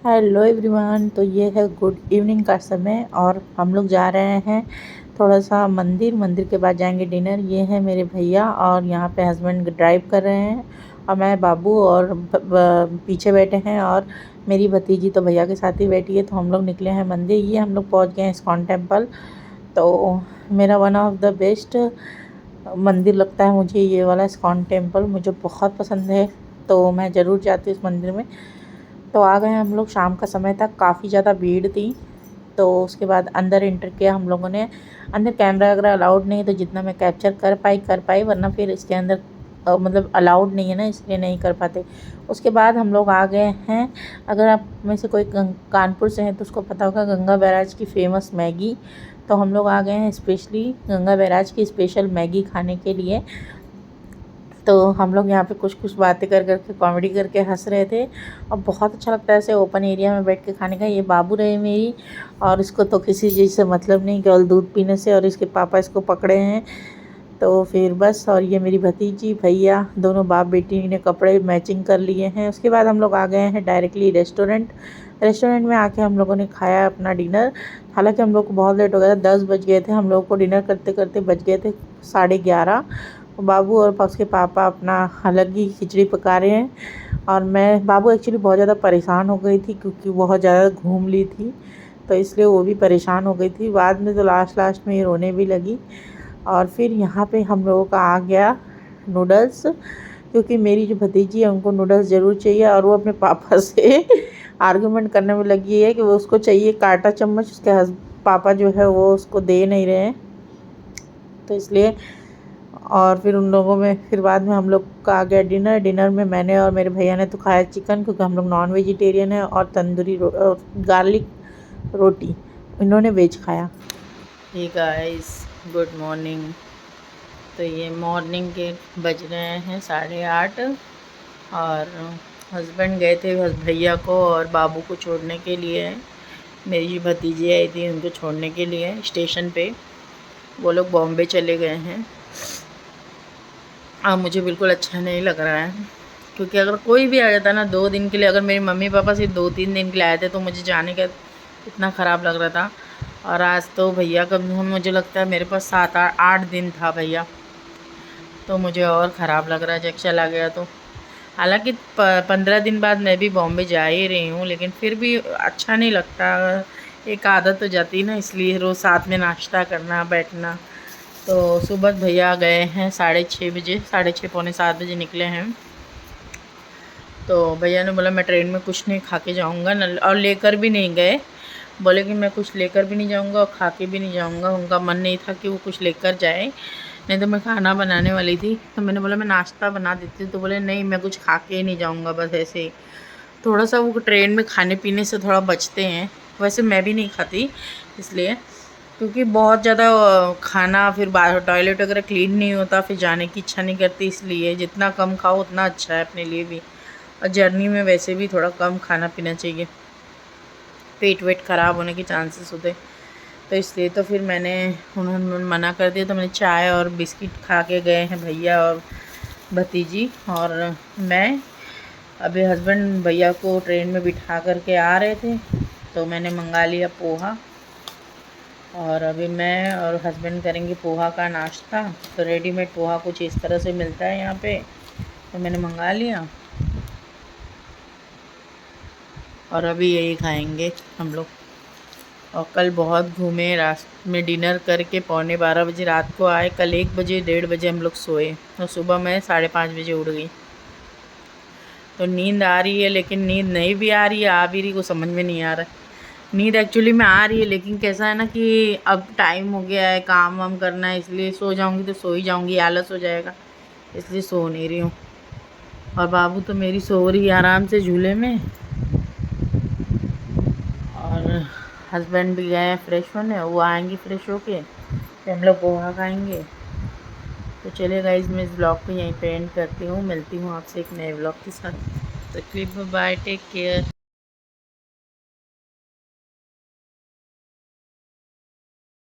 Hello everyone. तो ये है गुड इवनिंग का समय और हम लोग जा रहे हैं थोड़ा सा मंदिर के बाद जाएंगे डिनर। ये है मेरे भैया और यहाँ पे हस्बैंड ड्राइव कर रहे हैं और मैं बाबू और पीछे बैठे हैं और मेरी भतीजी तो भैया के साथ ही बैठी है। तो हम लोग निकले हैं मंदिर। ये हम लोग पहुँच गए हैं इस्कॉन टेम्पल। तो मेरा वन ऑफ द बेस्ट मंदिर लगता है मुझे ये वाला इस्कॉन टेम्पल, मुझे बहुत पसंद है। तो मैं ज़रूर जाती हूँ इस मंदिर में। तो आ गए हम लोग, शाम का समय था, काफ़ी ज़्यादा भीड़ थी। तो उसके बाद अंदर एंटर किया हम लोगों ने। अंदर कैमरा वगैरह अलाउड नहीं है, तो जितना मैं कैप्चर कर पाई, वरना फिर इसके अंदर मतलब अलाउड नहीं है ना, इसलिए नहीं कर पाते। उसके बाद हम लोग आ गए हैं। अगर आप में से कोई कानपुर से हैं तो उसको पता होगा गंगा बैराज की फ़ेमस मैगी। तो हम लोग आ गए हैं स्पेशली गंगा बैराज की स्पेशल मैगी खाने के लिए। तो हम लोग यहाँ पे कुछ बातें कर के कॉमेडी करके हंस रहे थे और बहुत अच्छा लगता है ऐसे ओपन एरिया में बैठ के खाने का। ये बाबू रहे मेरी, और इसको तो किसी चीज़ से मतलब नहीं, केवल दूध पीने से, और इसके पापा इसको पकड़े हैं। तो फिर बस, और ये मेरी भतीजी भैया दोनों बाप बेटी ने कपड़े मैचिंग कर लिए हैं। उसके बाद हम लोग आ गए हैं डायरेक्टली रेस्टोरेंट में आके हम लोगों ने खाया अपना डिनर। हालांकि हम लोग को बहुत लेट हो गया था, 10 बज गए थे। हम लोग को डिनर करते करते बज गए थे 11:30। बाबू और उसके पापा अपना अलग ही खिचड़ी पका रहे हैं और बाबू एक्चुअली बहुत ज़्यादा परेशान हो गई थी क्योंकि बहुत ज़्यादा घूम ली थी, तो इसलिए वो भी परेशान हो गई थी। बाद में तो लास्ट में ये रोने भी लगी। और फिर यहाँ पे हम लोगों का आ गया नूडल्स, क्योंकि मेरी जो भतीजी है उनको नूडल्स ज़रूर चाहिए और वो अपने पापा से आर्गुमेंट करने में लगी है कि वो उसको चाहिए कांटा चम्मच। उसके पापा जो है वो उसको दे नहीं रहे हैं, तो इसलिए। और फिर उन लोगों में फिर बाद में हम लोग का आ गया डिनर में मैंने और मेरे भैया ने तो खाया चिकन, क्योंकि हम लोग नॉन वेजिटेरियन है, और तंदूरी गार्लिक रोटी, इन्होंने वेज खाया। Hey guys, good morning. तो ये मॉर्निंग के बज रहे हैं 8:30 और हस्बैंड गए थे भैया को और बाबू को छोड़ने के लिए। मेरी भतीजी आई थी उनको छोड़ने के लिए स्टेशन पे। वो लोग बॉम्बे चले गए हैं। मुझे बिल्कुल अच्छा नहीं लग रहा है, क्योंकि अगर कोई भी आ जाता ना 2 दिन के लिए, अगर मेरे मम्मी पापा सिर्फ 2-3 दिन के लिए आए थे तो मुझे जाने का इतना ख़राब लग रहा था। और आज तो भैया का मुझे लगता है मेरे पास 7-8 दिन था भैया, तो मुझे और ख़राब लग रहा है जब चला गया तो। हालांकि 15 दिन बाद मैं भी बॉम्बे जा ही रही हूँ, लेकिन फिर भी अच्छा नहीं लगता। एक आदत हो जाती है ना, इसलिए रोज़ साथ में नाश्ता करना, बैठना। तो सुबह भैया गए हैं 6:30 बजे, 6:30 पौने 7 बजे निकले हैं। तो भैया ने बोला मैं ट्रेन में कुछ नहीं खा के जाऊँगा, और लेकर भी नहीं गए। बोले कि मैं कुछ लेकर भी नहीं जाऊँगा और खा के भी नहीं जाऊँगा। उनका मन नहीं था कि वो कुछ लेकर जाए, नहीं तो मैं खाना बनाने वाली थी। तो मैंने बोला मैं नाश्ता बना देती हूँ, तो बोले नहीं मैं कुछ खा के ही नहीं जाऊँगा, बस ऐसे ही। थोड़ा सा वो ट्रेन में खाने पीने से थोड़ा बचते हैं, वैसे मैं भी नहीं खाती इसलिए, क्योंकि बहुत ज़्यादा खाना, फिर बाहर टॉयलेट वगैरह क्लीन नहीं होता, फिर जाने की इच्छा नहीं करती। इसलिए जितना कम खाओ उतना अच्छा है अपने लिए भी, और जर्नी में वैसे भी थोड़ा कम खाना पीना चाहिए, पेट वेट ख़राब होने के चांसेस होते। तो इसलिए तो फिर उन्होंने मना कर दिया। तो मैंने चाय और बिस्किट खा के गए हैं भैया और भतीजी, और मैं अभी हस्बैंड भैया को ट्रेन में बिठा करके आ रहे थे, तो मैंने मंगा लिया पोहा, और अभी मैं और हस्बैंड करेंगे पोहा का नाश्ता। तो रेडीमेड पोहा कुछ इस तरह से मिलता है यहाँ पे, तो मैंने मंगा लिया और अभी यही खाएंगे हम लोग। और कल बहुत घूमे, रास्ते में डिनर करके 11:45 बजे रात को आए। कल 1 बजे 1:30 बजे हम लोग सोए, और सुबह मैं 5:30 बजे उठ गई। तो नींद आ रही है, लेकिन नींद नहीं भी आ रही है, आ भी रही, को समझ में नहीं आ रहा है। नींद एक्चुअली में आ रही है, लेकिन कैसा है ना कि अब टाइम हो गया है, काम वाम करना है, इसलिए सो जाऊंगी तो सो ही जाऊंगी, आलस हो जाएगा, इसलिए सो नहीं रही हूँ। और बाबू तो मेरी सो रही है आराम से झूले में, और हस्बैंड भी गए हैं फ्रेश होने, वो आएंगे फ्रेश होके, फिर हम लोग पोहा खाएंगे। तो चलिए गाइस, मैं इस ब्लॉग को यहीं पे एंड करती हूँ। मिलती हूँ आपसे एक नए ब्लॉग के साथ। तो क्लिप बाय, टेक केयर।